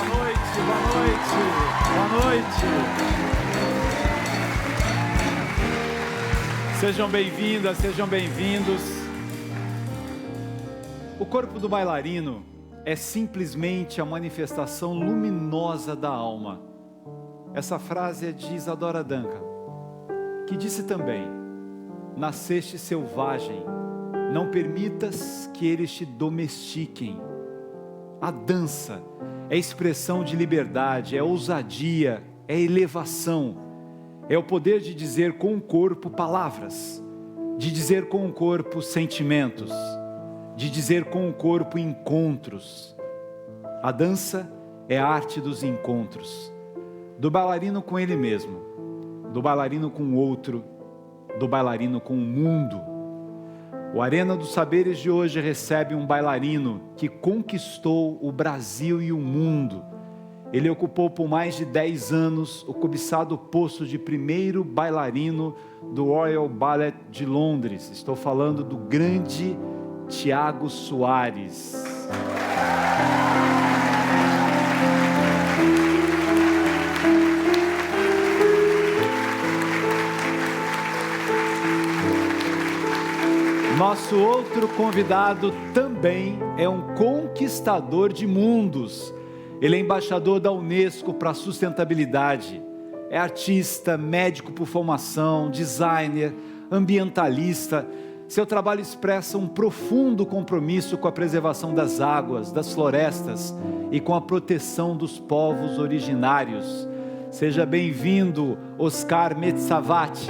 Boa noite. Sejam bem-vindas, sejam bem-vindos. O corpo do bailarino é simplesmente a manifestação luminosa da alma. Essa frase é de Isadora Duncan, que disse também: nasceste selvagem, não permitas que eles te domestiquem. A dança é expressão de liberdade, é ousadia, é elevação, é o poder de dizer com o corpo palavras, de dizer com o corpo sentimentos, de dizer com o corpo encontros. A dança é a arte dos encontros, do bailarino com ele mesmo, do bailarino com o outro, do bailarino com o mundo. O Arena dos Saberes de hoje recebe um bailarino que conquistou o Brasil e o mundo. Ele ocupou por mais de 10 anos o cobiçado posto de primeiro bailarino do Royal Ballet de Londres. Estou falando do grande Tiago Soares. Nosso outro convidado também é um conquistador de mundos. Ele é embaixador da Unesco para a sustentabilidade. É artista, médico por formação, designer, ambientalista. Seu trabalho expressa um profundo compromisso com a preservação das águas, das florestas e com a proteção dos povos originários. Seja bem-vindo, Oscar Metsavati.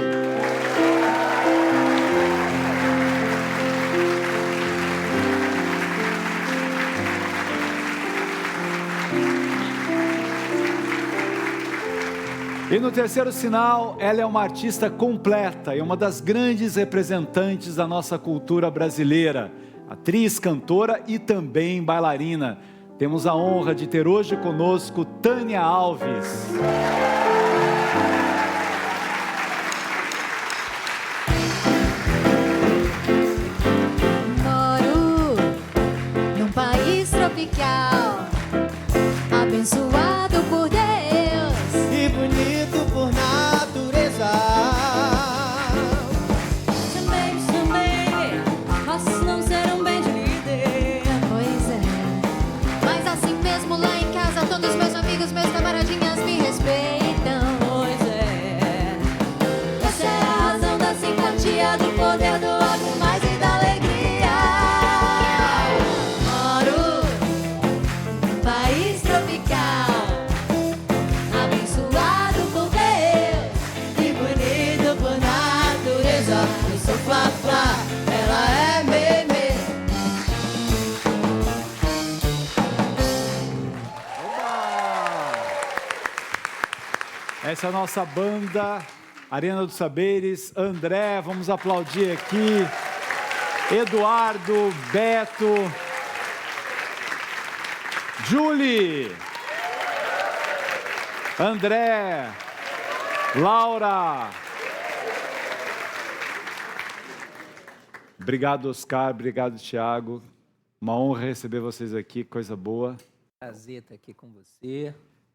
E no terceiro sinal, ela é uma artista completa e uma das grandes representantes da nossa cultura brasileira. Atriz, cantora e também bailarina. Temos a honra de ter hoje conosco Tânia Alves. Moro num país tropical, abençoado por Deus e bonito por natureza. Também, posso não ser um bem de líder. Pois é, mas assim mesmo lá em casa todos meus amigos, meus camaradinhas me respeitam. Pois é, essa é a razão da simpatia, do poder do algo mais e da alegria. Moro num país tropical, abençoado por Deus e bonito por natureza. Eu sou Fla-Fla, ela é Meme. Essa é a nossa banda, Arena dos Saberes. André, vamos aplaudir aqui. Eduardo, Beto, Julie, André, Laura. Obrigado, Oscar. Obrigado, Tiago. Uma honra receber vocês aqui, coisa boa. Prazer estar aqui com você.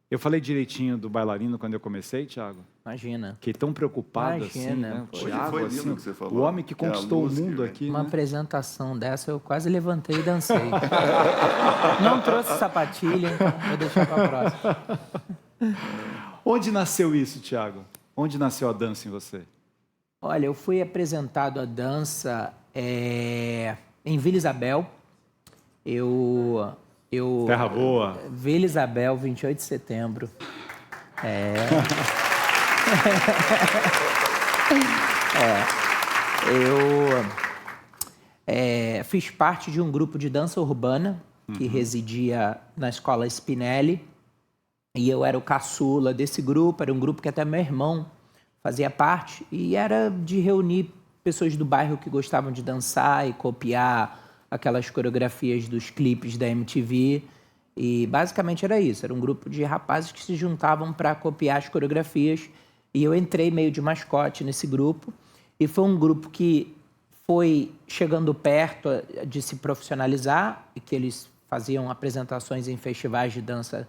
Eu falei direitinho do bailarino quando eu comecei, Tiago? Imagina. Fiquei tão preocupado Imagina, assim, né? pô. Tiago, Foi lindo assim, o que você falou. o homem que conquistou o mundo aqui, Uma né? apresentação dessa, eu quase levantei e dancei. Não trouxe sapatilha, então vou deixar para a próxima. Onde nasceu isso, Tiago? Onde nasceu a dança em você? Olha, eu fui apresentado a dança em Vila Isabel. Eu Terra boa. Vila Isabel, 28 de setembro. Eu fiz parte de um grupo de dança urbana que residia na escola Spinelli. E eu era o caçula desse grupo, era um grupo que até meu irmão fazia parte. E era de reunir pessoas do bairro que gostavam de dançar e copiar aquelas coreografias dos clipes da MTV. E basicamente era isso, era um grupo de rapazes que se juntavam para copiar as coreografias. E eu entrei meio de mascote nesse grupo. E foi um grupo que foi chegando perto de se profissionalizar, e que eles faziam apresentações em festivais de dança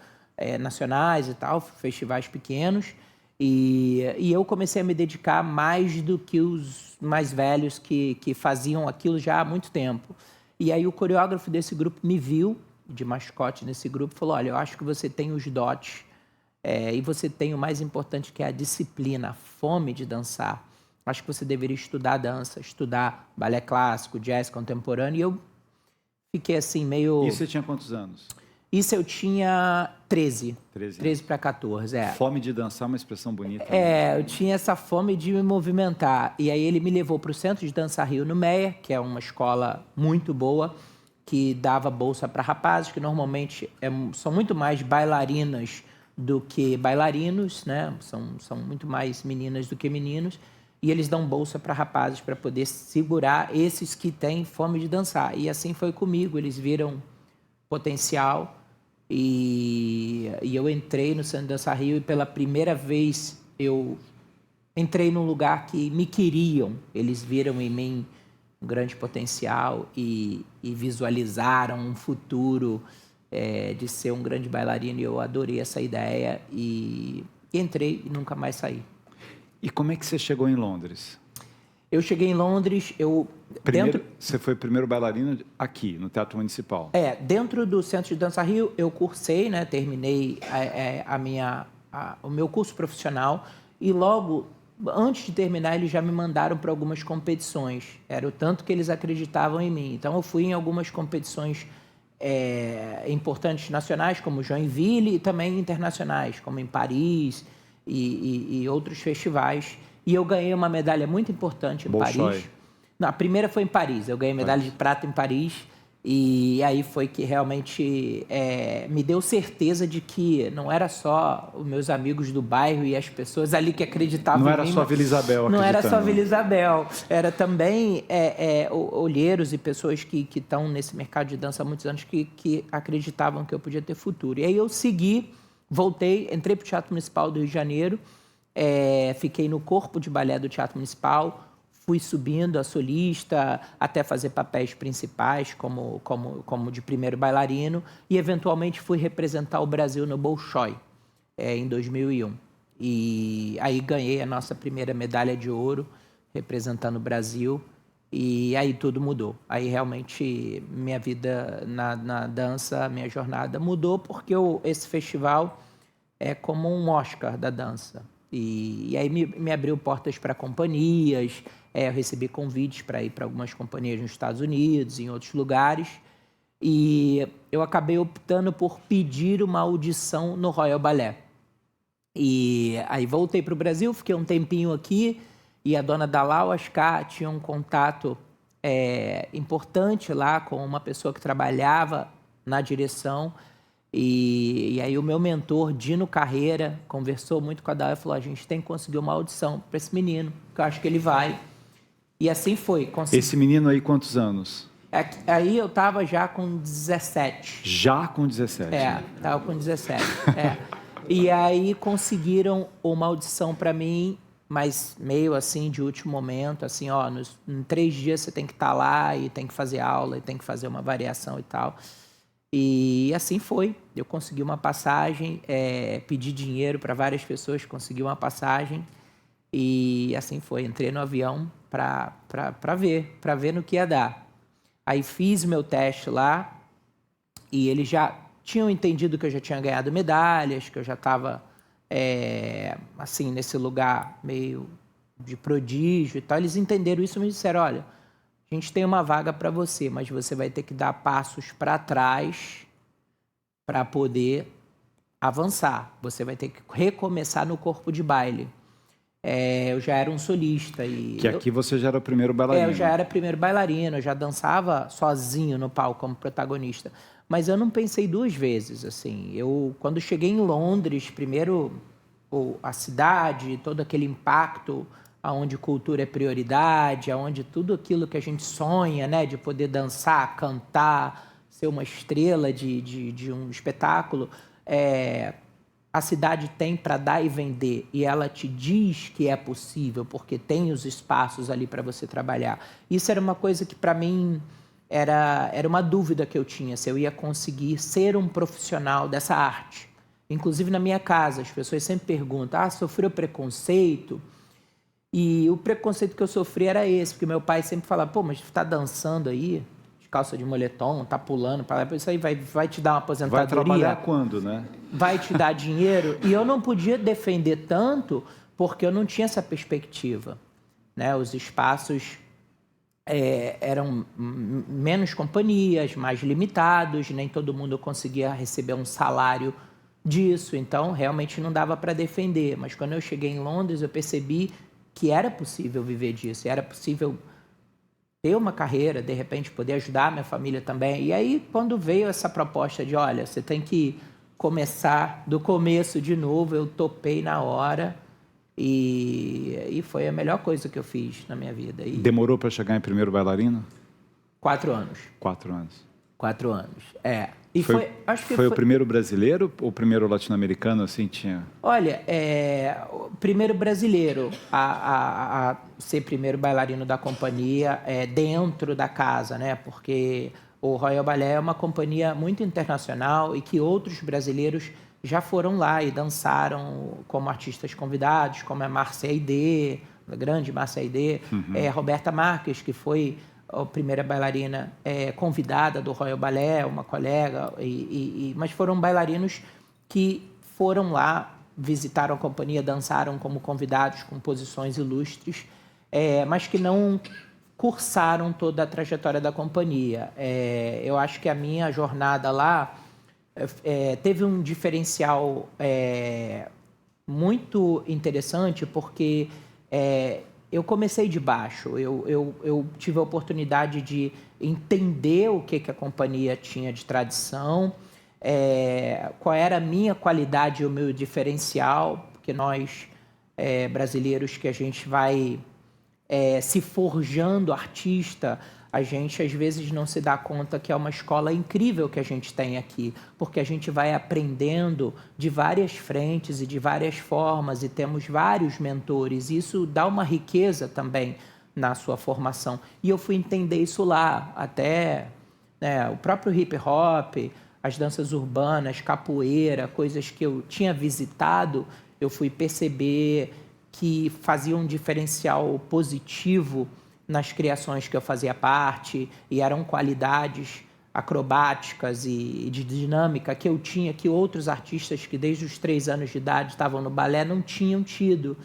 nacionais e tal, festivais pequenos. E eu comecei a me dedicar mais do que os mais velhos que faziam aquilo já há muito tempo. E aí o coreógrafo desse grupo me viu, de mascote nesse grupo, falou, olha, eu acho que você tem os dotes e você tem o mais importante, que é a disciplina, a fome de dançar. Acho que você deveria estudar dança, estudar balé clássico, jazz contemporâneo. E eu fiquei assim meio... E você tinha quantos anos? Isso eu tinha 13. 13 para 14, é. Fome de dançar é uma expressão bonita. Eu tinha essa fome de me movimentar. E aí ele me levou para o Centro de Dança Rio no Meia, que é uma escola muito boa, que dava bolsa para rapazes, que normalmente são muito mais bailarinas do que bailarinos, né? São muito mais meninas do que meninos. E eles dão bolsa para rapazes para poder segurar esses que têm fome de dançar. E assim foi comigo, eles viram potencial e eu entrei no Centro de Dança Rio e pela primeira vez eu entrei num lugar que me queriam. Eles viram em mim um grande potencial e visualizaram um futuro de ser um grande bailarino, e eu adorei essa ideia e entrei e nunca mais saí. E como é que você chegou em Londres? Eu cheguei em Londres, Você foi o primeiro bailarino aqui, no Teatro Municipal? Dentro do Centro de Dança Rio, eu cursei, né, terminei o meu curso profissional e logo, antes de terminar, eles já me mandaram para algumas competições. Era o tanto que eles acreditavam em mim. Então, eu fui em algumas competições importantes nacionais, como Joinville, e também internacionais, como em Paris e outros festivais. E eu ganhei uma medalha muito importante em Paris. Não, a primeira foi em Paris. Eu ganhei medalha de prata em Paris. E aí foi que realmente me deu certeza de que não era só os meus amigos do bairro e as pessoas ali que acreditavam em mim. Não era só a Vila Isabel acreditando. Não era só a Vila Isabel. Era também olheiros e pessoas que estão nesse mercado de dança há muitos anos que acreditavam que eu podia ter futuro. E aí eu segui, voltei, entrei para o Teatro Municipal do Rio de Janeiro, fiquei no corpo de balé do Teatro Municipal, fui subindo a solista até fazer papéis principais como de primeiro bailarino e eventualmente fui representar o Brasil no Bolshoi em 2001. E aí ganhei a nossa primeira medalha de ouro representando o Brasil e aí tudo mudou. Aí realmente minha vida na dança, minha jornada mudou porque esse festival é como um Oscar da dança. E aí me abriu portas para companhias, eu recebi convites para ir para algumas companhias nos Estados Unidos, em outros lugares, e eu acabei optando por pedir uma audição no Royal Ballet. E aí voltei para o Brasil, fiquei um tempinho aqui, e a dona Dalal Ascar tinha um contato importante lá com uma pessoa que trabalhava na direção. E aí o meu mentor, Dino Carreira, conversou muito com a Dalal e falou, a gente tem que conseguir uma audição para esse menino, que eu acho que ele vai. E assim foi. Esse menino aí, quantos anos? Aí eu estava já com 17. Já com 17? Estava com 17. E aí conseguiram uma audição para mim, mas meio assim, de último momento, assim, em 3 dias você tem que estar lá e tem que fazer aula e tem que fazer uma variação e tal. E assim foi, eu consegui uma passagem, pedi dinheiro para várias pessoas, consegui uma passagem e assim foi, entrei no avião para ver no que ia dar. Aí fiz meu teste lá e eles já tinham entendido que eu já tinha ganhado medalhas, que eu já estava assim, nesse lugar meio de prodígio e tal. Eles entenderam isso e me disseram, olha, a gente tem uma vaga para você, mas você vai ter que dar passos para trás para poder avançar. Você vai ter que recomeçar no corpo de baile. Eu já era um solista. Aqui você já era o primeiro bailarino. Eu já era primeiro bailarino, eu já dançava sozinho no palco como protagonista. Mas eu não pensei 2 vezes, assim. Quando cheguei em Londres, primeiro a cidade, todo aquele impacto, onde cultura é prioridade, onde tudo aquilo que a gente sonha, né, de poder dançar, cantar, ser uma estrela de um espetáculo, a cidade tem para dar e vender, e ela te diz que é possível, porque tem os espaços ali para você trabalhar. Isso era uma coisa que, para mim, era uma dúvida que eu tinha, se eu ia conseguir ser um profissional dessa arte. Inclusive na minha casa, as pessoas sempre perguntam, sofreu preconceito? E o preconceito que eu sofri era esse, porque meu pai sempre falava, pô, mas tu tá dançando aí, de calça de moletom, tá pulando para lá, isso aí vai te dar uma aposentadoria? Vai trabalhar quando, né? Vai te dar dinheiro? E eu não podia defender tanto, porque eu não tinha essa perspectiva, né? Os espaços eram menos companhias, mais limitados, nem todo mundo conseguia receber um salário disso, então realmente não dava para defender. Mas quando eu cheguei em Londres, eu percebi que era possível viver disso, era possível ter uma carreira, de repente poder ajudar a minha família também. E aí, quando veio essa proposta de, olha, você tem que começar do começo de novo, eu topei na hora e foi a melhor coisa que eu fiz na minha vida. E Demorou para chegar em primeiro bailarino? 4 anos. 4 anos. 4 anos, E acho que foi o primeiro brasileiro ou o primeiro latino-americano, assim, tinha? Olha, o primeiro brasileiro a ser primeiro bailarino da companhia dentro da casa, né? Porque o Royal Ballet é uma companhia muito internacional e que outros brasileiros já foram lá e dançaram como artistas convidados, como a Márcia Aidê, a grande Márcia Aidê, Roberta Marques, que foi a primeira bailarina convidada do Royal Ballet, uma colega, mas foram bailarinos que foram lá, visitaram a companhia, dançaram como convidados com posições ilustres, mas que não cursaram toda a trajetória da companhia. Eu acho que a minha jornada lá teve um diferencial muito interessante, porque eu comecei de baixo, eu tive a oportunidade de entender o que a companhia tinha de tradição, qual era a minha qualidade e o meu diferencial, porque nós, brasileiros, que a gente vai se forjando artista, a gente às vezes não se dá conta que é uma escola incrível que a gente tem aqui, porque a gente vai aprendendo de várias frentes e de várias formas e temos vários mentores. E isso dá uma riqueza também na sua formação. E eu fui entender isso lá, até o próprio hip hop, as danças urbanas, capoeira, coisas que eu tinha visitado, eu fui perceber que fazia um diferencial positivo nas criações que eu fazia parte, e eram qualidades acrobáticas e de dinâmica que eu tinha, que outros artistas que desde os 3 anos de idade estavam no balé não tinham tido.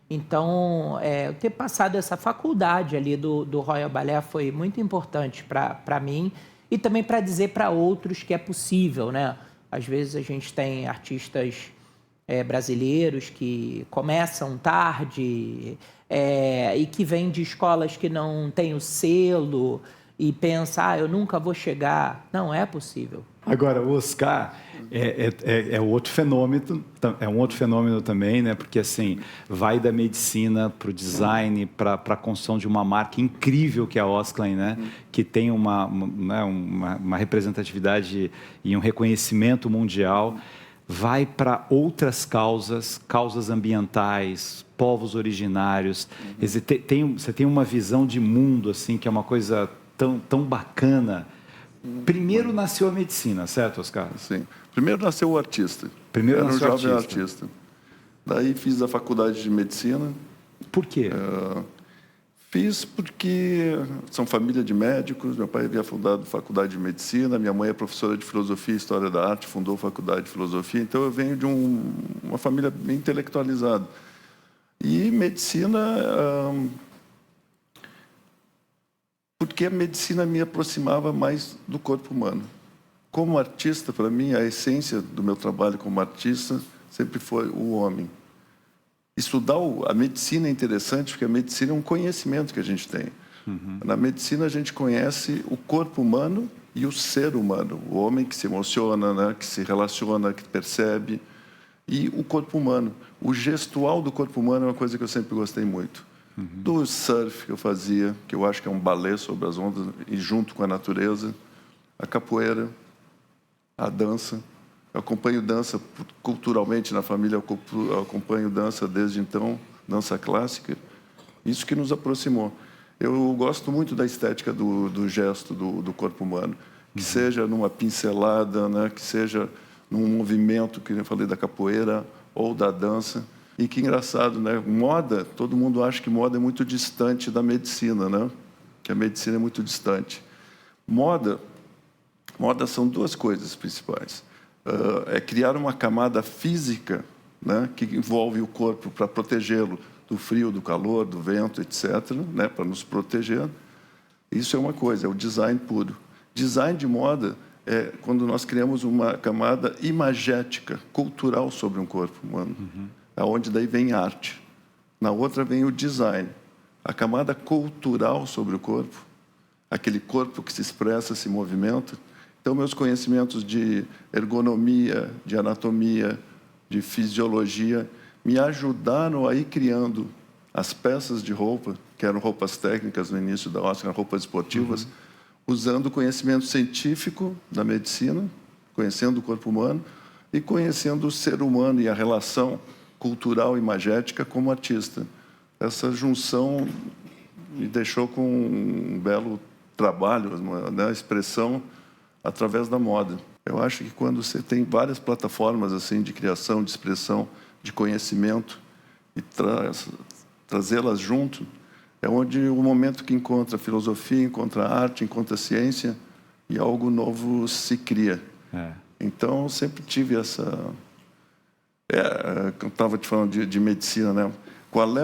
Então, eu ter passado essa faculdade ali do Royal Ballet foi muito importante para mim e também para dizer para outros que é possível, né? Às vezes a gente tem artistas brasileiros que começam tarde e que vêm de escolas que não têm o selo e pensam, eu nunca vou chegar. Não, é possível. Agora, o Oscar é outro fenômeno, é um outro fenômeno também, né? Porque assim, vai da medicina para o design, para a construção de uma marca incrível que é a Osklen, né? Que tem uma representatividade e um reconhecimento mundial. Vai para outras causas ambientais, povos originários. Você tem uma visão de mundo assim que é uma coisa tão bacana. Primeiro nasceu a medicina, certo, Oscar? Sim. Primeiro nasceu o artista. Primeiro era um nasceu jovem artista. Daí fiz a faculdade de medicina. Por quê? Fiz porque são família de médicos. Meu pai havia fundado a faculdade de medicina. Minha mãe é professora de filosofia e história da arte, fundou a faculdade de filosofia. Então eu venho de uma família bem intelectualizada. E medicina, porque a medicina me aproximava mais do corpo humano. Como artista, para mim, a essência do meu trabalho como artista sempre foi o homem. Estudar a medicina é interessante, porque a medicina é um conhecimento que a gente tem. Na medicina, a gente conhece o corpo humano e o ser humano. O homem que se emociona, né, que se relaciona, que percebe. E o corpo humano. O gestual do corpo humano é uma coisa que eu sempre gostei muito. Do surf que eu fazia, que eu acho que é um balé sobre as ondas, e junto com a natureza. A capoeira, a dança. Eu acompanho dança culturalmente na família, eu acompanho dança desde então, dança clássica. Isso que nos aproximou. Eu gosto muito da estética do gesto do corpo humano. Que seja numa pincelada, né? Que seja num movimento, que eu falei, da capoeira ou da dança. E que engraçado, né? Moda, todo mundo acha que moda é muito distante da medicina, né? Que a medicina é muito distante. Moda são duas coisas principais. É criar uma camada física, né, que envolve o corpo para protegê-lo do frio, do calor, do vento, etc., né, para nos proteger. Isso é uma coisa, é o design puro. Design de moda é quando nós criamos uma camada imagética, cultural sobre um corpo humano, aonde daí vem arte. Na outra vem o design. A camada cultural sobre o corpo, aquele corpo que se expressa, se movimenta. Então, meus conhecimentos de ergonomia, de anatomia, de fisiologia, me ajudaram a ir criando as peças de roupa, que eram roupas técnicas no início da Oscar, roupas esportivas, usando o conhecimento científico da medicina, conhecendo o corpo humano e conhecendo o ser humano e a relação cultural e imagética como artista. Essa junção me deixou com um belo trabalho, uma expressão através da moda. Eu acho que quando você tem várias plataformas assim de criação, de expressão, de conhecimento e trazê-las junto, é onde o momento que encontra a filosofia, encontra a arte, encontra a ciência e algo novo se cria. Então, eu sempre tive essa... eu estava te falando de medicina, né? Qual é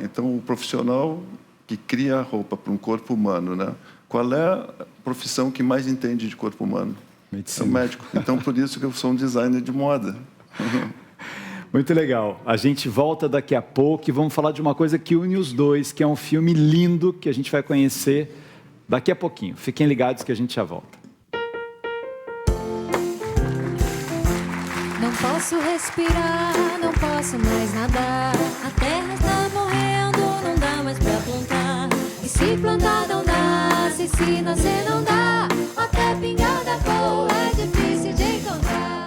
então, o profissional que cria a roupa para um corpo humano, né? Qual é a profissão que mais entende de corpo humano? Medicina. É o médico. Então, por isso que eu sou um designer de moda. Muito legal. A gente volta daqui a pouco e vamos falar de uma coisa que une os dois, que é um filme lindo que a gente vai conhecer daqui a pouquinho. Fiquem ligados que a gente já volta. Não posso respirar, não posso mais nadar. A terra está morrendo, não dá mais pra plantar. E se plantar não dá, se nascer não dá. Até pingada boa é difícil de encontrar.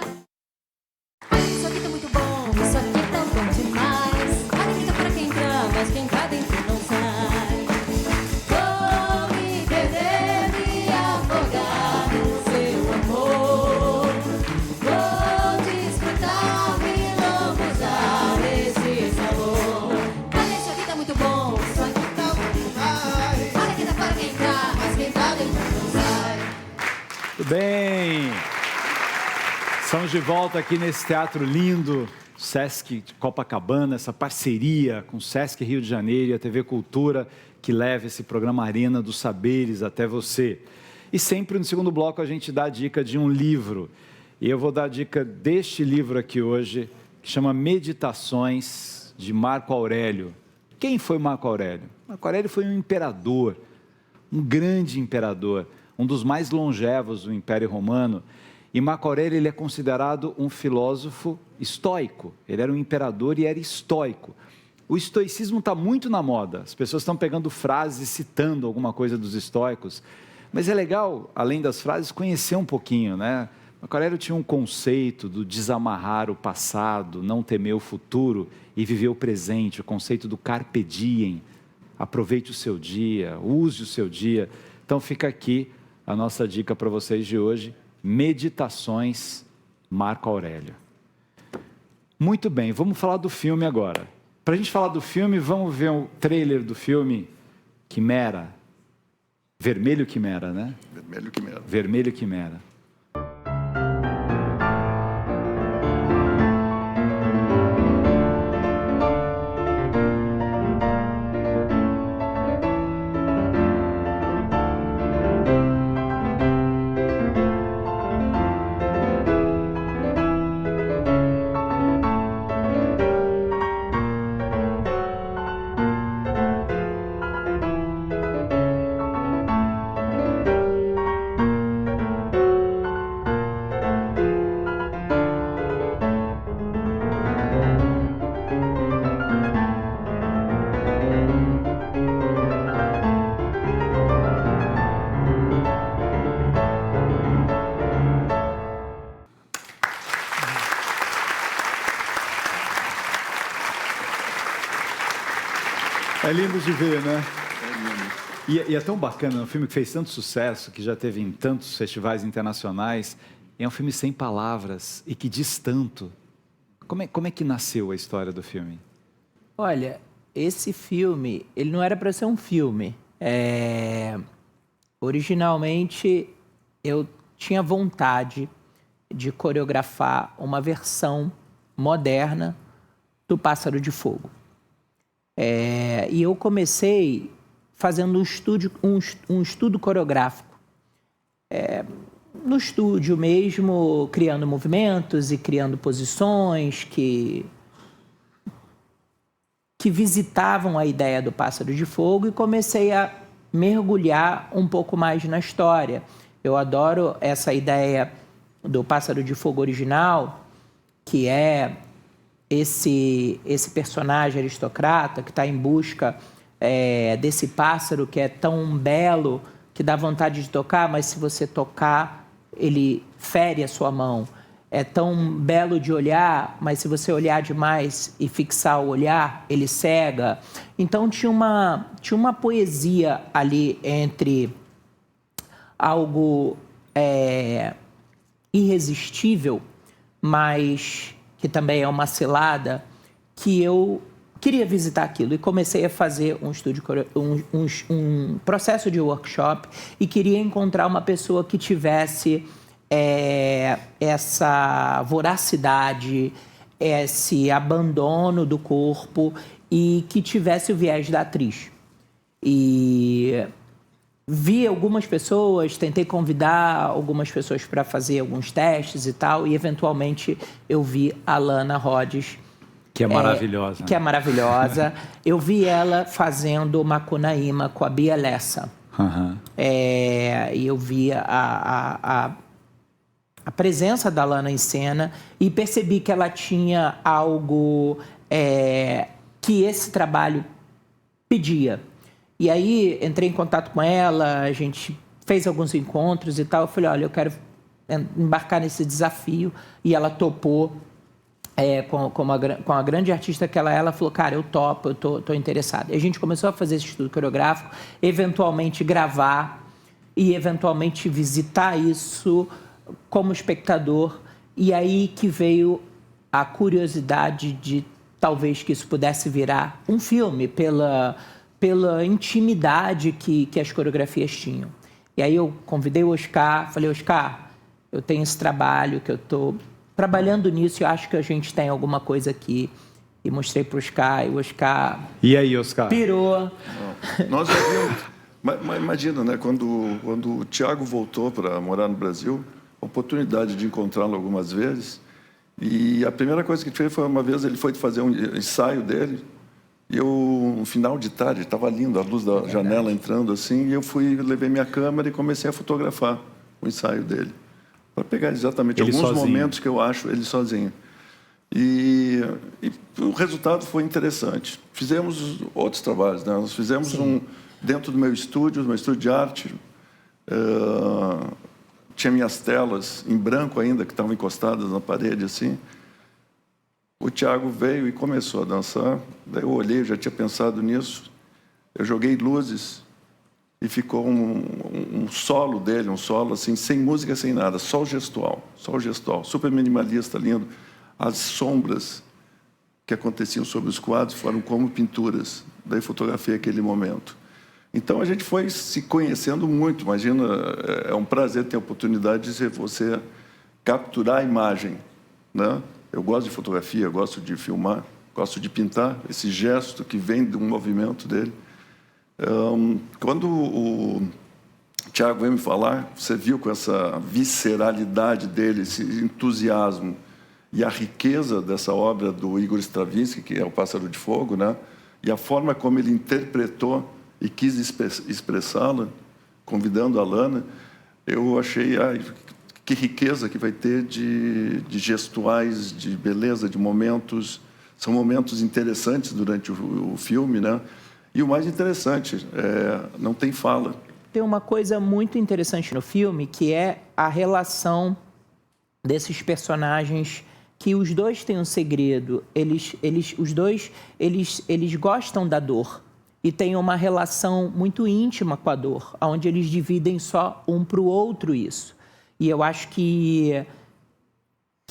Isso aqui tá muito bom, isso aqui tá bom demais. Alegria pra quem entra, mas quem tá dentro não sai. Vou me perder, me afogar no seu amor. Vou desfrutar, me lambuzar esse sabor. Olha, isso aqui tá muito bom, isso aqui tá bom demais. Alegria pra quem entra, mas quem tá dentro não sai. Tudo bem. Estamos de volta aqui nesse teatro lindo, Sesc de Copacabana, essa parceria com o Sesc Rio de Janeiro e a TV Cultura, que leva esse programa Arena dos Saberes até você. E sempre no segundo bloco a gente dá a dica de um livro. E eu vou dar a dica deste livro aqui hoje, que chama Meditações, de Marco Aurélio. Quem foi Marco Aurélio? Marco Aurélio foi um imperador, um grande imperador, um dos mais longevos do Império Romano. E Marco Aurélio ele é considerado um filósofo estoico. Ele era um imperador e era estoico. O estoicismo está muito na moda. As pessoas estão pegando frases, citando alguma coisa dos estoicos. Mas é legal, além das frases, conhecer um pouquinho, né? Marco Aurélio tinha um conceito do desamarrar o passado, não temer o futuro e viver o presente. O conceito do carpe diem. Aproveite o seu dia, use o seu dia. Então fica aqui a nossa dica para vocês de hoje. Meditações, Marco Aurélio. Muito bem, vamos falar do filme agora. Para a gente falar do filme, vamos ver o trailer do filme Quimera. Vermelho Quimera, né? Vermelho Quimera. Vermelho Quimera. É lindo de ver, né? E é tão bacana, um filme que fez tanto sucesso, que já teve em tantos festivais internacionais, é um filme sem palavras e que diz tanto. Como é que nasceu a história do filme? Olha, esse filme, ele não era para ser um filme. Originalmente, eu tinha vontade de coreografar uma versão moderna do Pássaro de Fogo. E eu comecei fazendo um estudo coreográfico. No estúdio mesmo, criando movimentos e criando posições que visitavam a ideia do Pássaro de Fogo, e comecei a mergulhar um pouco mais na história. Eu adoro essa ideia do Pássaro de Fogo original, que é esse personagem aristocrata que está em busca desse pássaro que é tão belo que dá vontade de tocar, mas se você tocar, ele fere a sua mão. É tão belo de olhar, mas se você olhar demais e fixar o olhar, ele cega. Então tinha uma poesia ali entre algo irresistível, mas que também é uma cilada, que eu queria visitar aquilo. E comecei a fazer um processo de workshop e queria encontrar uma pessoa que tivesse essa voracidade, esse abandono do corpo e que tivesse o viés da atriz. E vi algumas pessoas, tentei convidar algumas pessoas para fazer alguns testes e tal, e eventualmente eu vi a Lana Rhodes, que é maravilhosa. Que é maravilhosa. Eu vi ela fazendo Macunaíma com a Bia Lessa. Uhum. E eu vi a presença da Lana em cena e percebi que ela tinha algo que esse trabalho pedia. E aí entrei em contato com ela, a gente fez alguns encontros e tal. Eu falei, olha, eu quero embarcar nesse desafio. E ela topou, com a grande artista que ela falou, cara, eu topo, eu tô interessada. E a gente começou a fazer esse estudo coreográfico, eventualmente gravar e eventualmente visitar isso como espectador. E aí que veio a curiosidade de talvez que isso pudesse virar um filme pela intimidade que as coreografias tinham. E aí eu convidei o Oscar, falei, Oscar, eu tenho esse trabalho, que eu estou trabalhando nisso e eu acho que a gente tem alguma coisa aqui. E mostrei para o Oscar, e o Oscar... E aí, Oscar? Pirou. Nós já vimos... Mas imagina, né? Quando o Thiago voltou para morar no Brasil, a oportunidade de encontrá-lo algumas vezes, e a primeira coisa que ele fez foi, uma vez, ele foi fazer um ensaio dele, e eu, no final de tarde, estava lindo, a luz da janela entrando assim, e eu levei minha câmera e comecei a fotografar o ensaio dele, para pegar exatamente ele alguns sozinho. Momentos que eu acho ele sozinho. E o resultado foi interessante. Fizemos outros trabalhos, né? Nós fizemos dentro do meu estúdio de arte, tinha minhas telas em branco ainda, que estavam encostadas na parede, assim. O Thiago veio e começou a dançar. Daí eu olhei, já tinha pensado nisso. Eu joguei luzes e ficou um solo dele, um solo assim, sem música, sem nada, só o gestual, super minimalista, lindo. As sombras que aconteciam sobre os quadros foram como pinturas. Daí fotografei aquele momento. Então a gente foi se conhecendo muito. Imagina, é um prazer ter a oportunidade de você capturar a imagem, né? Eu gosto de fotografia, gosto de filmar, gosto de pintar, esse gesto que vem de um movimento dele. Quando o Thiago veio me falar, você viu com essa visceralidade dele, esse entusiasmo e a riqueza dessa obra do Igor Stravinsky, que é o Pássaro de Fogo, né? E a forma como ele interpretou e quis expressá-la, convidando a Lana, eu achei... que riqueza que vai ter de gestuais, de beleza, de momentos. São momentos interessantes durante o filme, né? E o mais interessante, não tem fala. Tem uma coisa muito interessante no filme, que é a relação desses personagens, que os dois têm um segredo. Os dois gostam da dor e têm uma relação muito íntima com a dor, onde eles dividem só um para o outro isso. E eu acho que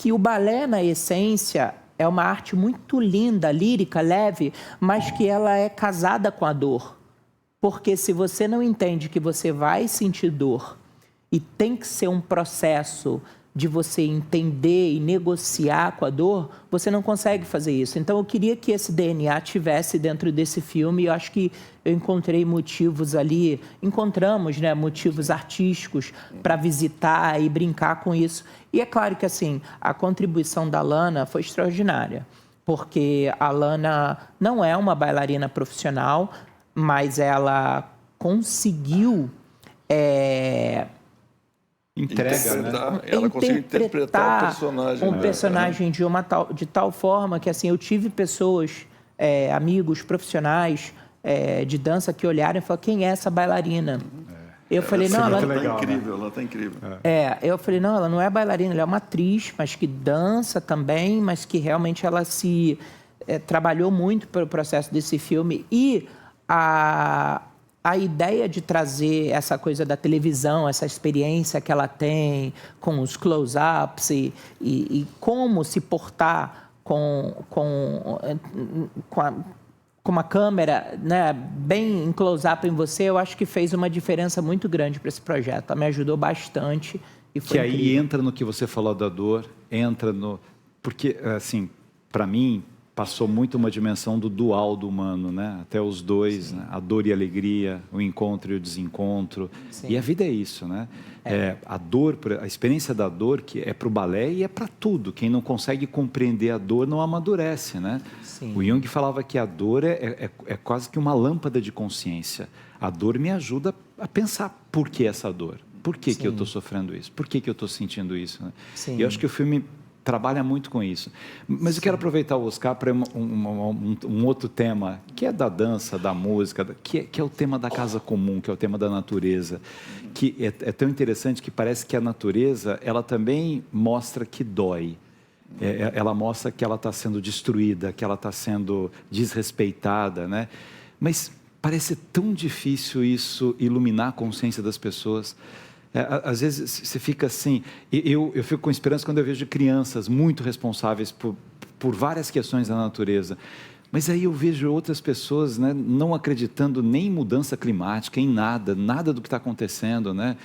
o balé, na essência, é uma arte muito linda, lírica, leve, mas que ela é casada com a dor. Porque se você não entende que você vai sentir dor e tem que ser um processo de você entender e negociar com a dor, você não consegue fazer isso. Então, eu queria que esse DNA tivesse dentro desse filme, e eu acho que eu encontrei motivos ali, encontramos, né, motivos artísticos para visitar e brincar com isso. E é claro que, assim, a contribuição da Lana foi extraordinária, porque a Lana não é uma bailarina profissional, mas ela conseguiu... Ela conseguiu interpretar o personagem. Um personagem de tal forma que, assim, eu tive pessoas, amigos profissionais de dança que olharam e falaram, quem é essa bailarina? Eu falei, não, ela está incrível, ela está incrível. Eu falei, não, ela não é bailarina, ela é uma atriz, mas que dança também, mas que realmente ela se trabalhou muito pelo processo desse filme. E a ideia de trazer essa coisa da televisão, essa experiência que ela tem com os close-ups e como se portar com uma câmera, né, bem em close-up em você, eu acho que fez uma diferença muito grande para esse projeto. Ela me ajudou bastante e foi incrível. Aí entra no que você falou da dor, entra no... Porque, assim, para mim... passou muito uma dimensão do dual do humano, né? Até os dois, né? A dor e a alegria, o encontro e o desencontro. Sim. E a vida é isso, né? A dor, a experiência da dor, que é para o balé e é para tudo. Quem não consegue compreender a dor não amadurece, né? Sim. O Jung falava que a dor é quase que uma lâmpada de consciência. A dor me ajuda a pensar por que essa dor. Por que eu estou sofrendo isso? Por que eu estou sentindo isso? Né? E eu acho que o filme... trabalha muito com isso. Mas eu quero aproveitar o Oscar para um outro tema, que é da dança, da música, que é o tema da casa comum, que é o tema da natureza, que é tão interessante que parece que a natureza, ela também mostra que dói. Ela mostra que ela está sendo destruída, que ela está sendo desrespeitada, né? Mas parece tão difícil isso iluminar a consciência das pessoas. Às vezes você fica assim, eu fico com esperança quando eu vejo crianças muito responsáveis por várias questões da natureza, mas aí eu vejo outras pessoas, né, não acreditando nem em mudança climática, em nada do que está acontecendo, né?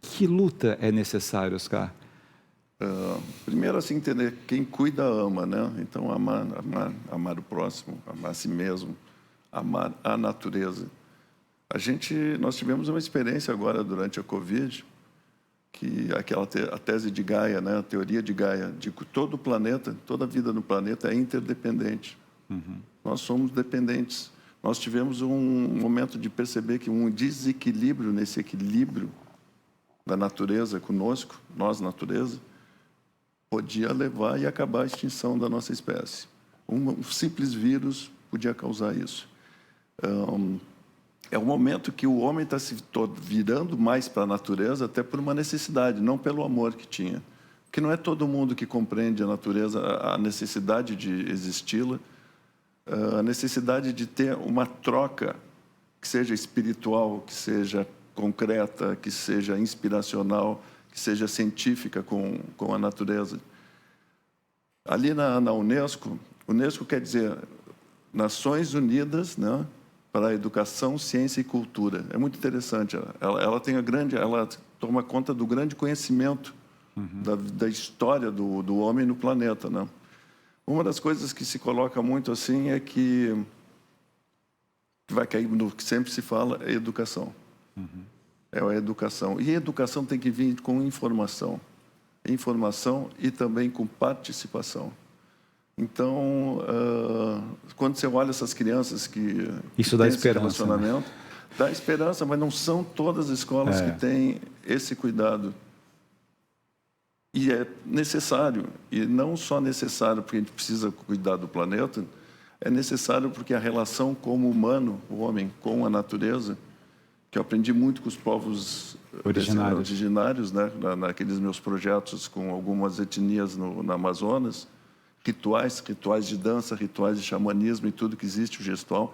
Que luta é necessária, Oscar? Primeiro, assim, entender quem cuida ama, né? Então, amar o próximo, amar a si mesmo, amar a natureza. Nós tivemos uma experiência agora durante a Covid, que a tese de Gaia, né, a teoria de Gaia, de que todo o planeta, toda a vida no planeta é interdependente. Uhum. Nós somos dependentes. Nós tivemos um momento de perceber que um desequilíbrio nesse equilíbrio da natureza conosco, nós, natureza, podia levar e acabar a extinção da nossa espécie. Um simples vírus podia causar isso. É um momento que o homem está se virando mais para a natureza, até por uma necessidade, não pelo amor que tinha. Porque não é todo mundo que compreende a natureza, a necessidade de existi-la, a necessidade de ter uma troca que seja espiritual, que seja concreta, que seja inspiracional, que seja científica com a natureza. Ali na Unesco quer dizer Nações Unidas, né, para a Educação, Ciência e Cultura. É muito interessante. Ela toma conta do grande conhecimento da história do homem no planeta, né? Uma das coisas que se coloca muito assim é que vai cair no que sempre se fala é educação. É a educação. E a educação tem que vir com informação. Informação e também com participação. Então, quando você olha essas crianças que isso dá esperança, né? Dá esperança, mas não são todas as escolas que têm esse cuidado. E é necessário, e não só necessário porque a gente precisa cuidar do planeta, é necessário porque a relação como humano, o homem, com a natureza, que eu aprendi muito com os povos originários, né? Naqueles meus projetos com algumas etnias no Amazonas, rituais de dança, rituais de xamanismo e tudo que existe, o gestual,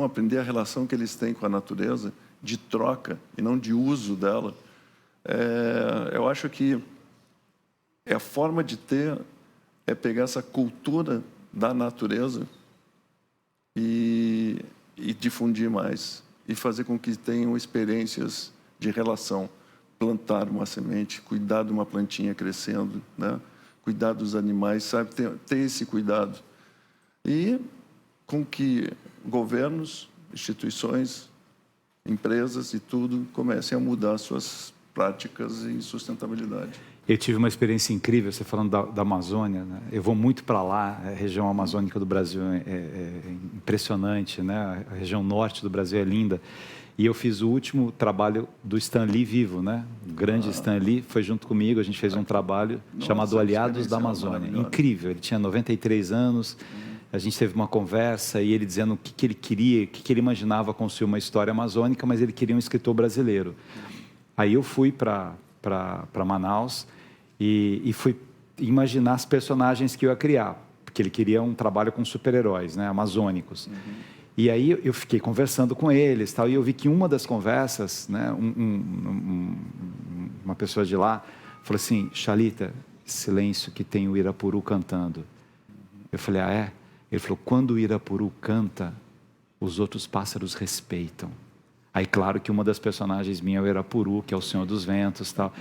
aprender a relação que eles têm com a natureza, de troca e não de uso dela, eu acho que a forma de ter é pegar essa cultura da natureza e difundir mais, e fazer com que tenham experiências de relação. Plantar uma semente, cuidar de uma plantinha crescendo, né? Cuidar dos animais, sabe? Ter esse cuidado. E com que governos, instituições, empresas e tudo comecem a mudar suas práticas em sustentabilidade. Eu tive uma experiência incrível, você falando da Amazônia, né? Eu vou muito para lá, a região amazônica do Brasil é impressionante, né? A região norte do Brasil é linda. E eu fiz o último trabalho do Stan Lee vivo, né? O grande Stan Lee foi junto comigo, a gente fez um trabalho chamado Aliados da Amazônia. Incrível, ele tinha 93 anos, a gente teve uma conversa e ele dizendo o que ele queria, o que ele imaginava construir uma história amazônica, mas ele queria um escritor brasileiro. Aí eu fui para Manaus e fui imaginar as personagens que eu ia criar, porque ele queria um trabalho com super-heróis, né, amazônicos. E aí eu fiquei conversando com eles, tal, e eu vi que uma das conversas, né, uma pessoa de lá falou assim: Chalita, silêncio que tem o Irapuru cantando. Eu falei: ah, é? Ele falou: quando o Irapuru canta, os outros pássaros respeitam. Aí, claro que uma das personagens minha é o Irapuru, que é o Senhor dos Ventos, tal.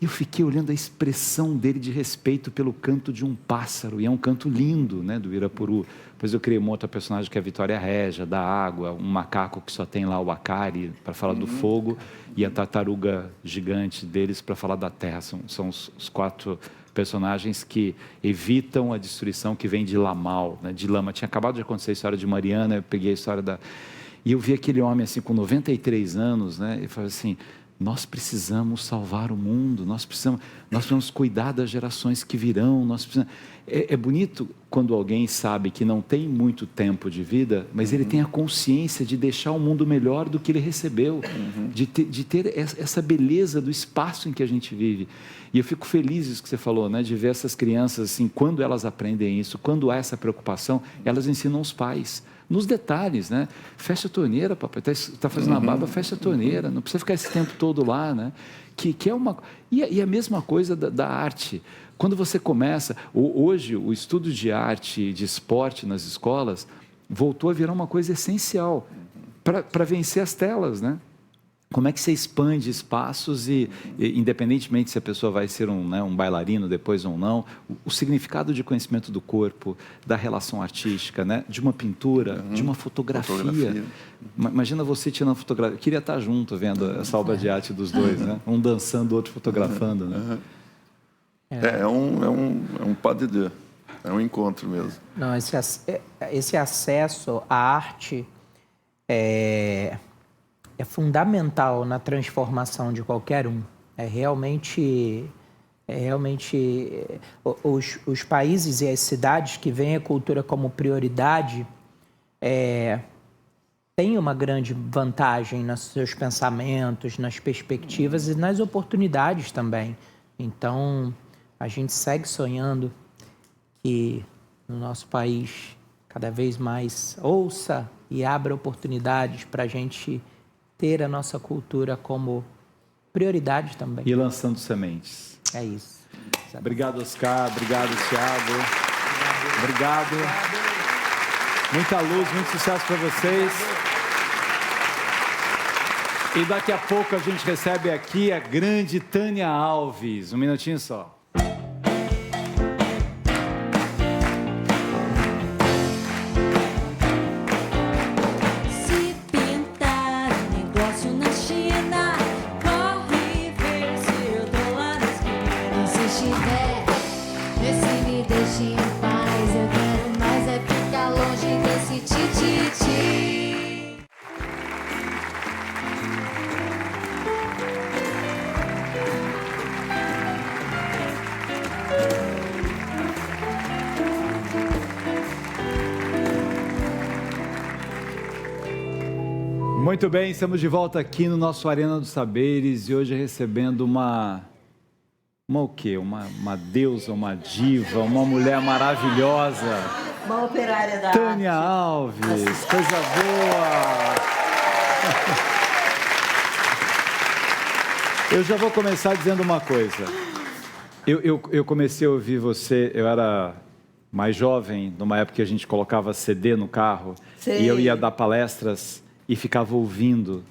E eu fiquei olhando a expressão dele de respeito pelo canto de um pássaro, e é um canto lindo, né, do Irapuru. Depois eu criei uma outra personagem que é a Vitória Régia, da água, um macaco que só tem lá o acari para falar do fogo, e a tartaruga gigante deles para falar da terra. São os 4 personagens que evitam a destruição que vem de Lamal, né, de lama. Tinha acabado de acontecer a história de Mariana, eu peguei a história da... E eu vi aquele homem assim com 93 anos, né, e falei assim: nós precisamos salvar o mundo, nós precisamos cuidar das gerações que virão. É bonito quando alguém sabe que não tem muito tempo de vida, mas ele tem a consciência de deixar o mundo melhor do que ele recebeu, de ter essa beleza do espaço em que a gente vive. E eu fico feliz isso que você falou, né, de ver essas crianças, assim, quando elas aprendem isso, quando há essa preocupação, elas ensinam os pais. Nos detalhes, né? Fecha a torneira, papai, está fazendo a barba, fecha a torneira, não precisa ficar esse tempo todo lá, né? Que é uma... E a mesma coisa da arte. Quando você começa... Hoje, o estudo de arte e de esporte nas escolas voltou a virar uma coisa essencial para vencer as telas, né? Como é que você expande espaços e independentemente se a pessoa vai ser um bailarino depois ou não, o significado de conhecimento do corpo, da relação artística, né? De uma pintura, de uma fotografia. Imagina você tirando fotografia. Eu queria estar junto vendo essa obra de arte dos dois, né? Um dançando, o outro fotografando, né? É um pas de deux, é um encontro mesmo. Não, esse acesso à arte é fundamental na transformação de qualquer um. Os países e as cidades que veem a cultura como prioridade têm uma grande vantagem nos seus pensamentos, nas perspectivas e nas oportunidades também. Então, a gente segue sonhando que no nosso país cada vez mais ouça e abra oportunidades para a gente ter a nossa cultura como prioridade também. E lançando sementes. É isso. Obrigado, Oscar. Obrigado, Thiago. Obrigado. Muita luz, muito sucesso para vocês. E daqui a pouco a gente recebe aqui a grande Tânia Alves. Um minutinho só. Muito bem, estamos de volta aqui no nosso Arena dos Saberes e hoje recebendo uma o quê? Uma deusa, uma diva, uma mulher maravilhosa. Uma operária da Tânia arte. Alves, coisa boa! Eu já vou começar dizendo uma coisa. Eu comecei a ouvir você, eu era mais jovem, numa época que a gente colocava CD no carro, Sei. e eu ia dar palestras e ficava ouvindo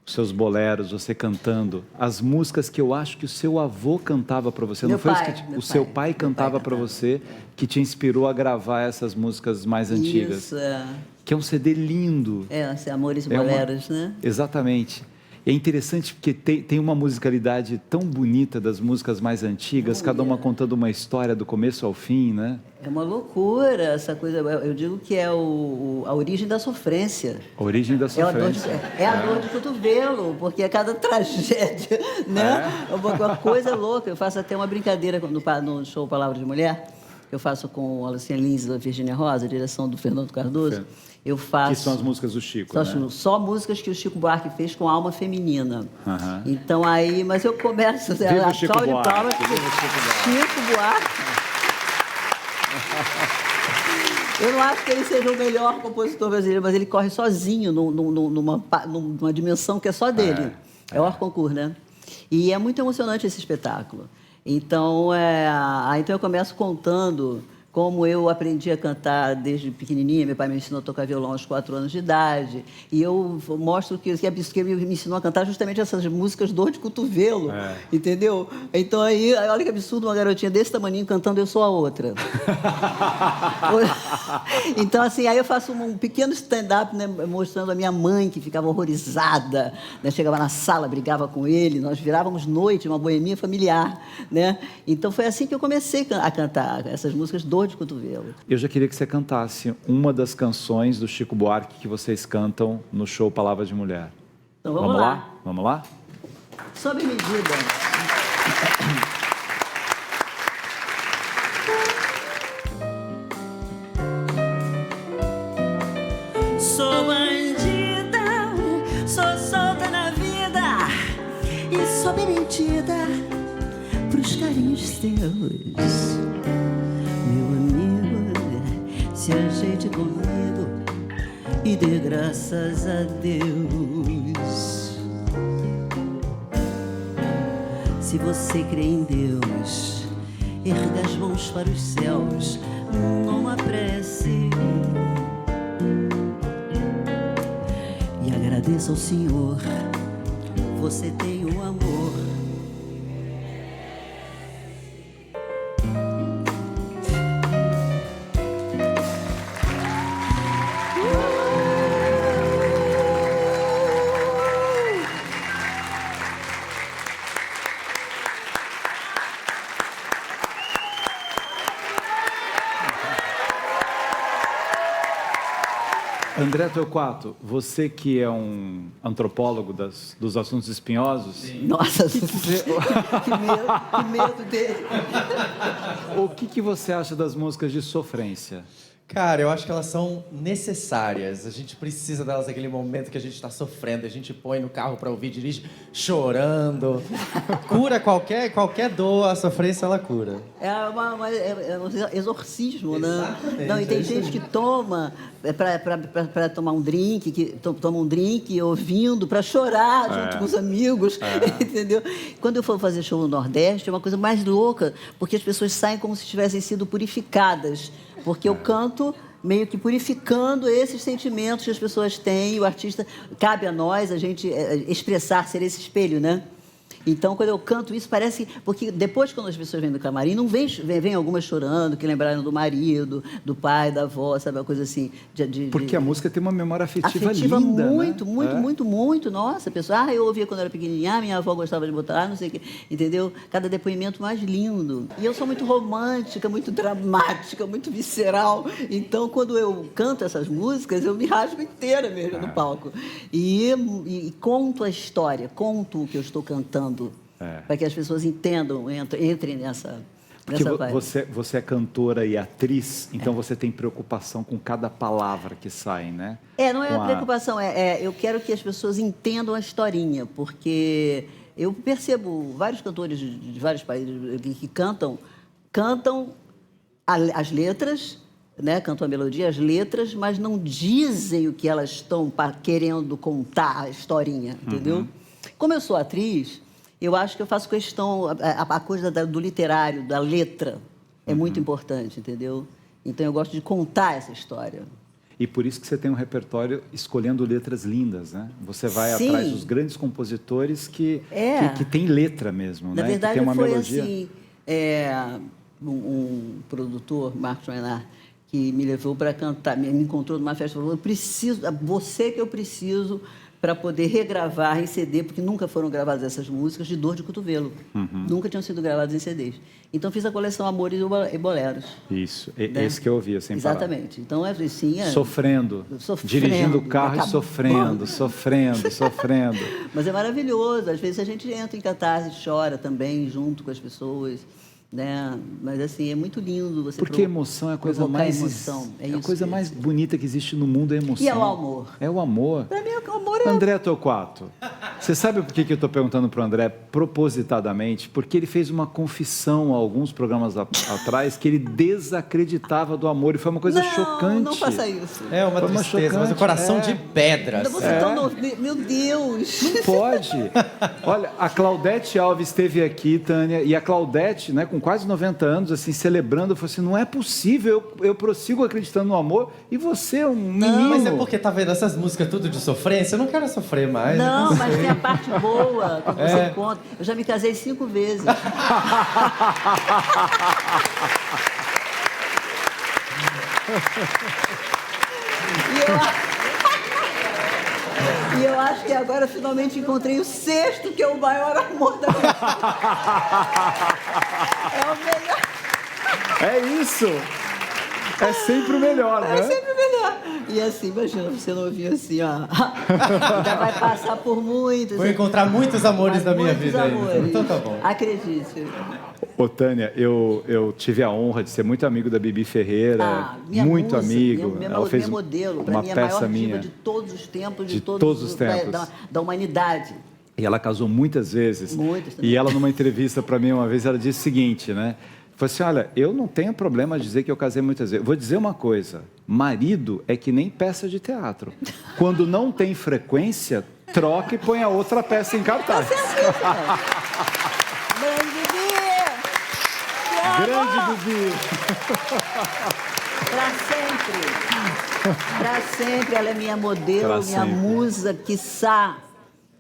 os seus boleros, você cantando, as músicas que eu acho que o seu avô cantava para você, Meu não foi pai, isso que meu o seu pai, pai meu cantava pai para cantava. você, que te inspirou a gravar essas músicas mais antigas? Isso, é. Que é um CD lindo. Assim, Amores e É uma- Boleros, né? Exatamente. É interessante porque tem uma musicalidade tão bonita das músicas mais antigas, cada uma contando uma história do começo ao fim, né? É uma loucura essa coisa. Eu digo que é a origem da sofrência. A origem da É a dor de, sofrência. a dor de cotovelo, porque é cada tragédia, né? É uma coisa louca. Eu faço até uma brincadeira no show Palavra de Mulher, que eu faço com a Lucinha Lins e a Virgínia Rosa, a direção do Fernando Cardoso. Eu faço... Que são as músicas do Chico, Só, né? só músicas que o Chico Buarque fez com alma feminina. Aham. Então aí, mas eu começo Viva a o Chico salva de Buarque, palmas, viva o Chico Chico Buarque. Eu não acho que ele seja o melhor compositor brasileiro, mas ele corre sozinho numa dimensão que é só dele. É o concurso, né? E é muito emocionante esse espetáculo. Então, então eu começo contando como eu aprendi a cantar desde pequenininha. Meu pai me ensinou a tocar violão aos 4 anos de idade. E eu mostro que ele me ensinou a cantar justamente essas músicas dor de cotovelo. Entendeu? Então, aí, olha que absurdo, uma garotinha desse tamaninho cantando Eu Sou a Outra. Então, assim, aí eu faço um pequeno stand-up, né, mostrando a minha mãe, que ficava horrorizada, né, chegava na sala, brigava com ele, nós virávamos noite, uma boemia familiar, né? Então, foi assim que eu comecei a cantar essas músicas dor de cotovelo. Eu já queria que você cantasse uma das canções do Chico Buarque que vocês cantam no show Palavra de Mulher. Então, vamos lá. Vamos lá? Sob medida. Sou bandida, sou solta na vida e sou bem mentida pros carinhos teus. Meu amigo, se ajeite comigo e dê graças a Deus. Se você crê em Deus, erga as mãos para os céus numa prece e agradeça ao Senhor. Você tem o amor. André Torquato, você que é um antropólogo dos assuntos espinhosos, Nossa, que medo dele. o que você acha das músicas de sofrência? Cara, eu acho que elas são necessárias. A gente precisa delas naquele momento que a gente está sofrendo. A gente põe no carro para ouvir, dirige chorando. Cura qualquer dor, a sofrência ela cura. É um exorcismo, né? Exatamente, Não, e tem é isso gente aí. que toma para tomar um drink, toma um drink ouvindo para chorar junto com os amigos, entendeu? Quando eu for fazer show no Nordeste, é uma coisa mais louca, porque as pessoas saem como se tivessem sido purificadas, porque eu canto meio que purificando esses sentimentos que as pessoas têm, e o artista, cabe a nós, a gente expressar, ser esse espelho, né? Então, quando eu canto isso, parece... Porque depois, quando as pessoas vêm do camarim, não vem algumas chorando, que lembraram do marido, do pai, da avó, sabe? Uma coisa assim... Porque a música tem uma memória afetiva linda, muito, né? muito. Nossa, a pessoa... eu ouvia quando era pequenininha, minha avó gostava de botar, não sei o quê. Entendeu? Cada depoimento mais lindo. E eu sou muito romântica, muito dramática, muito visceral. Então, quando eu canto essas músicas, eu me rasgo inteira mesmo no palco. E conto a história, conto o que eu estou cantando. Para que as pessoas entendam, entrem nessa Porque vibe. você é cantora e atriz, então você tem preocupação com cada palavra que sai, né? Não é a preocupação, eu quero que as pessoas entendam a historinha, porque eu percebo vários cantores de vários países que cantam as letras, né? Cantam a melodia, as letras, mas não dizem o que elas estão querendo contar, a historinha, entendeu? Como eu sou atriz, Eu acho que eu faço questão, a coisa do literário, da letra, é muito importante, entendeu? Então, eu gosto de contar essa história. E por isso que você tem um repertório escolhendo letras lindas, né? Você vai Sim. atrás dos grandes compositores que tem letra mesmo, Na né? verdade, que tem uma foi melodia. assim, um produtor, Marcos Menard, que me levou para cantar, me encontrou numa festa, falou, você que eu preciso para poder regravar em CD, porque nunca foram gravadas essas músicas de Dor de Cotovelo. Nunca tinham sido gravadas em CDs. Então, fiz a coleção Amores e Boleros. Isso, né? esse que eu ouvia sem parar. Exatamente. Então, assim... Sofrendo, dirigindo o carro e sofrendo. Mas é maravilhoso. Às vezes a gente entra em catarse, chora também, junto com as pessoas, né? Mas, assim, é muito lindo você porque emoção é a coisa mais... emoção. É a coisa mais bonita que existe no mundo, é a emoção. E é o amor. É o amor. Para mim, o amor é... André Torquato, você sabe por que eu estou perguntando para o André propositadamente? Porque ele fez uma confissão há alguns programas atrás que ele desacreditava do amor e foi uma coisa chocante. Não faça isso. É uma tristeza, mas o coração de pedra. Você tão novo. Meu Deus. Não pode. Olha, a Claudete Alves esteve aqui, Tânia, e a Claudete, né, com quase 90 anos, assim, celebrando, falou assim, não é possível, eu prossigo acreditando no amor e você, um menino... Mas é porque tá vendo essas músicas tudo de sofrência? Eu não quero sofrer mais. Não, mas tem a parte boa, quando você conta. Eu já me casei 5 vezes. E eu acho que agora finalmente encontrei o 6º, que é o maior amor da minha vida. É o melhor. É isso. É sempre o melhor, né? É sempre o melhor. E assim, imagina, você novinho assim, ó. Ainda vai passar por muitos. Vou encontrar muitos amores da minha muitos vida amores. ainda. Então tá bom. Acredite. Ô, Tânia, eu tive a honra de ser muito amigo da Bibi Ferreira, minha muito musa, amigo. Ela fez minha modelo, para mim, a maior diva de todos os tempos, de todos os tempos. Da humanidade. E ela casou muitas vezes. Muitas também. E ela, numa entrevista para mim uma vez, ela disse o seguinte, né? Falou assim, olha, eu não tenho problema de dizer que eu casei muitas vezes. Vou dizer uma coisa, marido é que nem peça de teatro. Quando não tem frequência, troca e põe a outra peça em cartaz. Grande Bibi! Para sempre, ela é minha modelo, Pra minha sempre. musa, quiçá.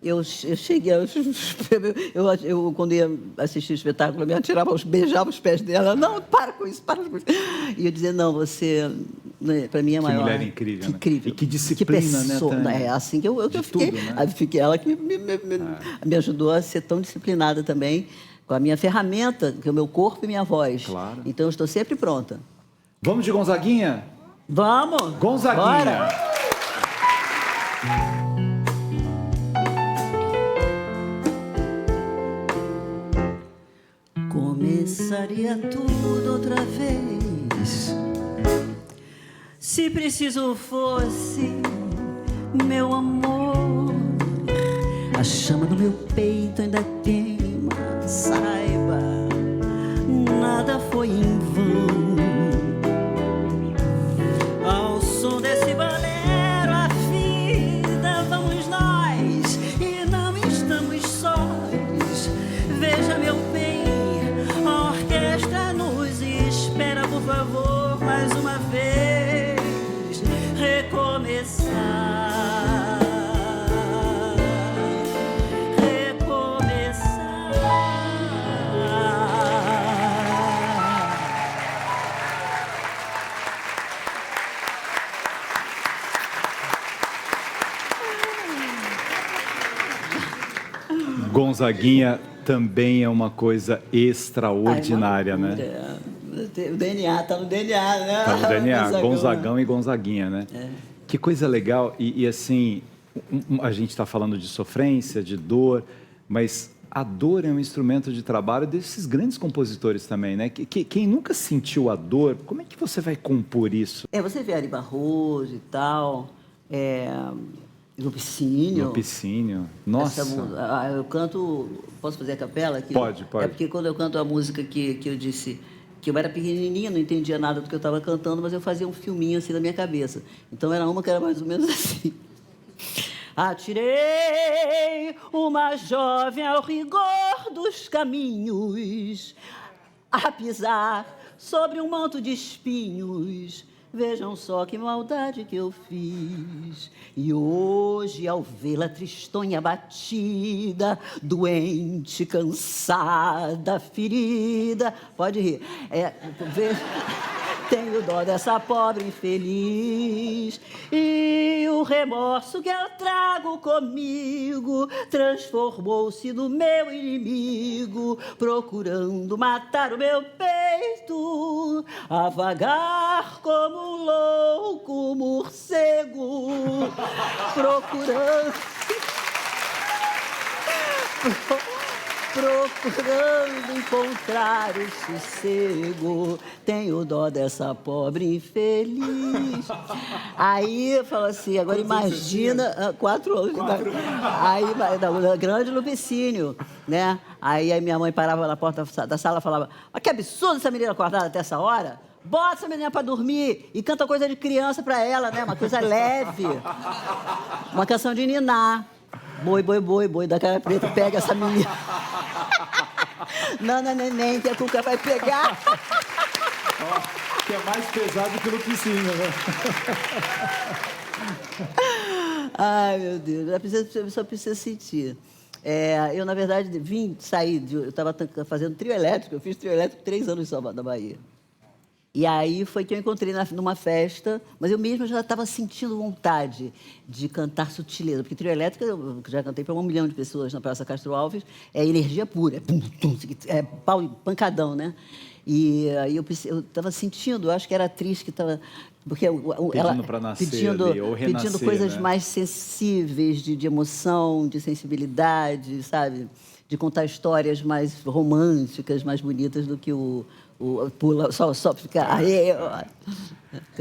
Eu cheguei, eu quando ia assistir o espetáculo, eu me atirava, beijava os pés dela. Não, para com isso, para com isso. E eu dizia, não, você, para mim, é maior. Que mulher incrível, né? Incrível. E que disciplina, que pessoa, né, Tânia? É assim que eu fiquei. Tudo, né? Aí fiquei ela que me ajudou a ser tão disciplinada também, com a minha ferramenta, que é o meu corpo e minha voz. Claro. Então, eu estou sempre pronta. Vamos de Gonzaguinha? Vamos! Gonzaguinha! Bora. Começaria tudo outra vez se preciso fosse, meu amor. A chama do meu peito ainda queima, saiba, nada foi em vão. Ao som desse bolero, a vida vamos nós e não estamos sós. Veja, meu bem, a orquestra nos espera, por favor, mais uma vez, recomeçar. Gonzaguinha também é uma coisa extraordinária, né? O DNA, tá no DNA, né? Tá no DNA, Gonzagão. Gonzagão e Gonzaguinha, né? Que coisa legal. E assim, a gente está falando de sofrência, de dor, mas a dor é um instrumento de trabalho desses grandes compositores também, né? Quem nunca sentiu a dor, como é que você vai compor isso? Você vê Ari Barroso e tal, Lupicínio. Lupicínio. Nossa. Eu canto... Posso fazer a capela aqui? Pode. É porque quando eu canto a música que eu disse que eu era pequenininha, não entendia nada do que eu estava cantando, mas eu fazia um filminho assim na minha cabeça. Então era uma que era mais ou menos assim. Atirei uma jovem ao rigor dos caminhos, a pisar sobre um manto de espinhos. Vejam só que maldade que eu fiz. E hoje, ao vê-la tristonha abatida, doente, cansada, ferida... Pode rir. Tenho dó dessa pobre infeliz. E o remorso que eu trago comigo transformou-se no meu inimigo, procurando matar o meu peito, a vagar como um louco morcego, procurando encontrar o sossego. Tenho dó dessa pobre infeliz. Aí falou assim, agora imagina... 4 anos. Aí, da grande Lupicínio, né? Aí minha mãe parava na porta da sala e falava: mas que absurdo essa menina acordada até essa hora. Bota essa menina pra dormir e canta coisa de criança pra ela, né? Uma coisa leve. Uma canção de niná. Boi, boi, boi, boi da cara preta, pega essa menina. Nana, neném, que a Cuca vai pegar. Que é mais pesado que o Lupicínio, né? Ai, meu Deus, a pessoa precisa sentir. Eu, na verdade, eu estava fazendo trio elétrico, eu fiz trio elétrico 3 anos só na Bahia. E aí foi que eu encontrei numa festa, mas eu mesma já estava sentindo vontade de cantar Sutileza, porque trio elétrico eu já cantei para 1 milhão de pessoas na Praça Castro Alves, é energia pura, é pau, pancadão, né? E aí eu estava sentindo, eu acho que era a atriz que estava... Porque ela para nascer pedindo, ali, ou renascer, pedindo coisas, né, mais sensíveis, de emoção, de sensibilidade, sabe? De contar histórias mais românticas, mais bonitas do que pula, só ficar...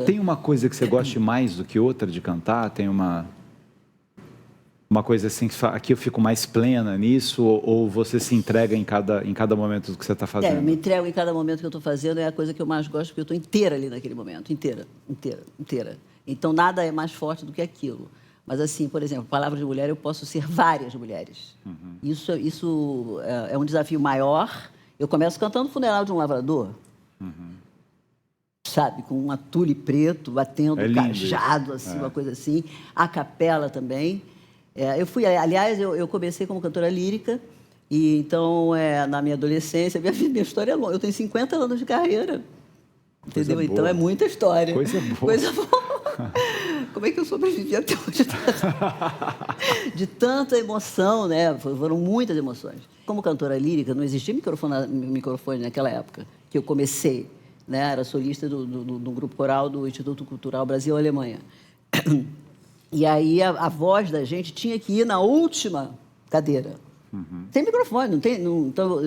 Tem uma coisa que você goste mais do que outra de cantar? Tem uma coisa assim que aqui eu fico mais plena nisso, ou você se entrega em cada momento do que você está fazendo? Eu me entrego em cada momento que eu estou fazendo, é a coisa que eu mais gosto, porque eu estou inteira ali naquele momento, inteira. Então, nada é mais forte do que aquilo. Mas, assim, por exemplo, palavra de mulher, eu posso ser várias mulheres. Uhum. Isso é um desafio maior. Eu começo cantando Funeral de um Lavrador, sabe? Com um atule preto, batendo cajado, assim, uma coisa assim. A capela também. Eu comecei como cantora lírica, e então, na minha adolescência, minha história é longa. Eu tenho 50 anos de carreira, entendeu? Então, é muita história. Coisa boa. Como é que eu sobrevivi até hoje? De tanta emoção, né? Foram muitas emoções. Como cantora lírica, não existia microfone naquela época que eu comecei, né? Era solista do grupo coral do Instituto Cultural Brasil-Alemanha. E aí a voz da gente tinha que ir na última cadeira. Sem microfone, não tem. Então,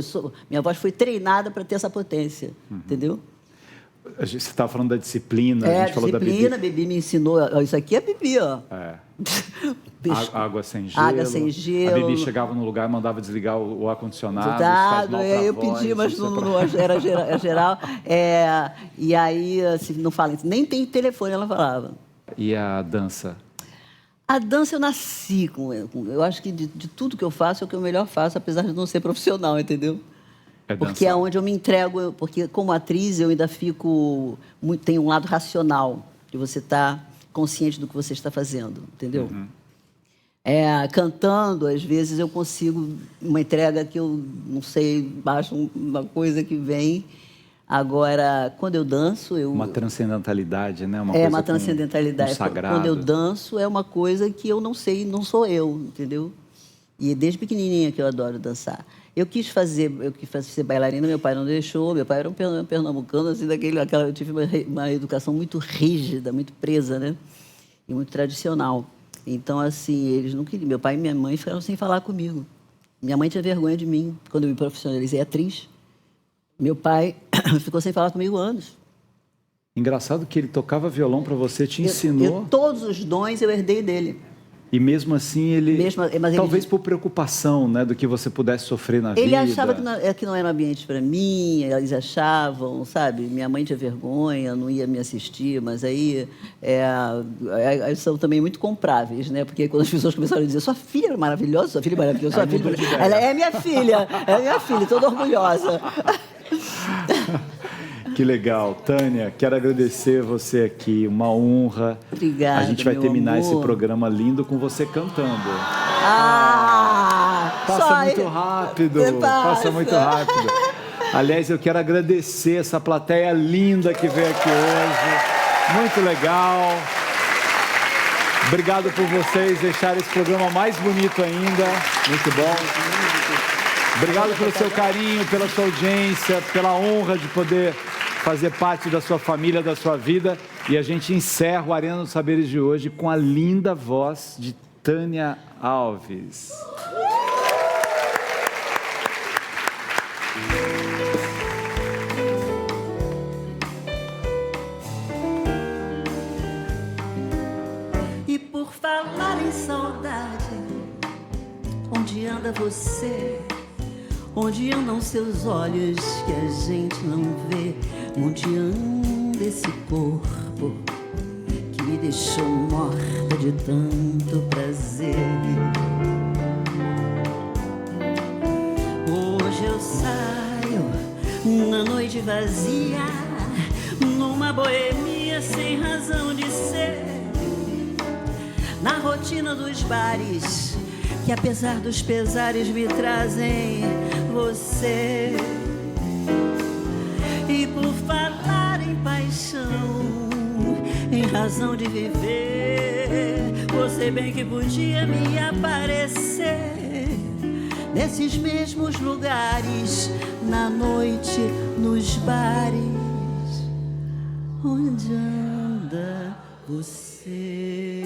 minha voz foi treinada para ter essa potência, entendeu? Você estava falando da disciplina, a gente falou da Bibi. Bibi me ensinou. Isso aqui é Bibi, ó. Água sem gelo. Água sem gelo. A Bibi chegava no lugar, mandava desligar o ar-condicionado. Eu pedi, mas não era geral. E aí, assim, não fala, nem tem telefone, ela falava. E a dança? A dança eu nasci com. Eu acho que de tudo que eu faço é o que eu melhor faço, apesar de não ser profissional, entendeu? Porque é onde eu me entrego, porque como atriz eu ainda fico... Tem um lado racional, de você estar consciente do que você está fazendo, entendeu? Cantando, às vezes, eu consigo uma entrega que eu não sei, baixo uma coisa que vem. Agora, quando eu danço... Uma transcendentalidade, né? Uma transcendentalidade. Sagrado. Quando eu danço, é uma coisa que eu não sei, não sou eu, entendeu? E desde pequenininha que eu adoro dançar. Eu quis ser bailarina, meu pai não deixou. Meu pai era um pernambucano, assim, eu tive uma educação muito rígida, muito presa, né? E muito tradicional. Então, assim, eles não queriam. Meu pai e minha mãe ficaram sem falar comigo. Minha mãe tinha vergonha de mim quando eu me profissionalizei atriz. Meu pai ficou sem falar comigo anos. Engraçado que ele tocava violão para você, te ensinou. Todos os dons eu herdei dele. E mesmo assim ele, mas talvez por preocupação, né, do que você pudesse sofrer na vida. Ele achava que não era um ambiente para mim, eles achavam, sabe? Minha mãe tinha vergonha, não ia me assistir, mas aí são também muito compráveis, né? Porque quando as pessoas começaram a dizer, sua filha é maravilhosa, sua filha é maravilhosa, sua filha... Ela é minha filha, toda orgulhosa. Que legal. Tânia, quero agradecer você aqui, uma honra. Obrigada, a gente vai terminar amor. esse programa lindo com você cantando. Passa muito rápido, passa muito rápido. Aliás, eu quero agradecer essa plateia linda que veio aqui hoje. Muito legal. Obrigado por vocês deixarem esse programa mais bonito ainda. Muito bom. Obrigado pelo seu carinho, pela sua audiência, pela honra de poder fazer parte da sua família, da sua vida. E a gente encerra o Arena dos Saberes de hoje com a linda voz de Tânia Alves. E por falar em saudade, onde anda você? Onde andam seus olhos que a gente não vê? Onde anda esse corpo que me deixou morta de tanto prazer? Hoje eu saio na noite vazia, numa boemia sem razão de ser, na rotina dos bares que apesar dos pesares me trazem você. E por falar em paixão, em razão de viver, você bem que podia me aparecer nesses mesmos lugares, na noite, nos bares. Onde anda você?